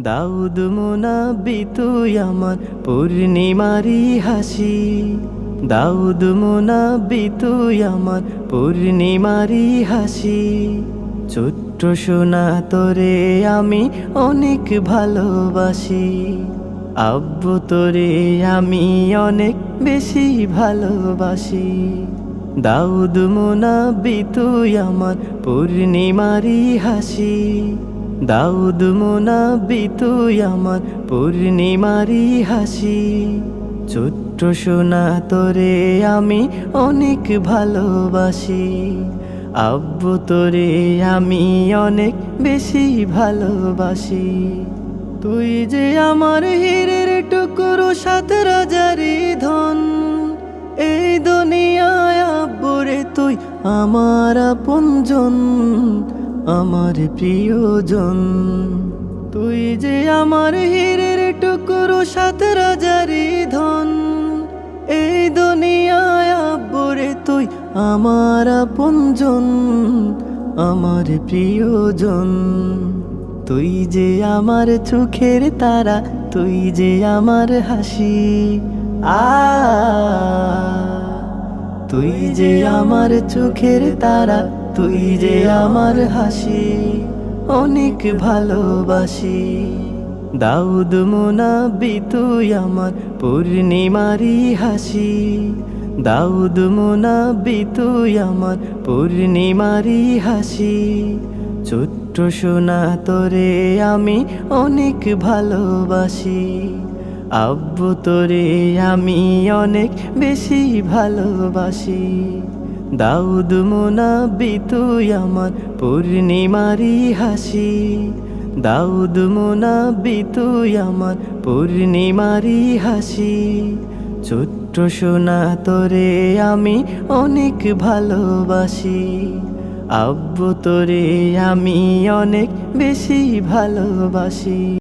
দাউদ মুনাব্বি তুই আমার পূর্ণিমারি হাসি। দাউদ মুনাব্বি তুই আমার পূর্ণিমারি হাসি। ছোট্ট সোনা তোরে আমি অনেক ভালোবাসি। আব্বু তোরে আমি অনেক বেশি ভালোবাসি। দাউদ মুনাব্বি তুই আমার পূর্ণিমারি হাসি। দাউদ মুনাব্বি তুই আমার পূর্ণিমারি হাসি। ছোট্ট সোনা তোরে আমি অনেক ভালোবাসি। আব্বু তোরে আমি অনেক বেশি ভালোবাসি। তুই যে আমার হীরের টুকরো, সাত রাজারি ধন। এই দুনিয়ায় আব্বুরে তুই আমার আপনজন, আমার প্রিয়জন। তুই যে আমার হীরের টুকরো, সাত রাজারি ধন। এই দুনিয়ায় আব্বুরে তুই আমার আপনজন, আমার প্রিয়জন। তুই যে আমার চোখের তারা, তুই যে আমার হাসি। তুই যে আমার চোখের তারা, তুই যে আমার হাসি। অনেক ভালোবাসি। দাউদ মুনাব্বি তুই আমার পূর্ণিমারি হাসি। দাউদ মুনাব্বি তুই আমার পূর্ণিমারি হাসি। ছোট্ট সোনা তোরে আমি অনেক ভালোবাসি। আব্বু তোরে আমি অনেক বেশি ভালোবাসি। দাউদ মুনাব্বি তুই আমার পূর্ণিমারি হাসি। দাউদ মুনাব্বি তুই আমার পূর্ণিমারি হাসি। ছোট্ট সোনা তোরে আমি অনেক ভালোবাসি। আব্বু তোরে আমি অনেক বেশি ভালোবাসি।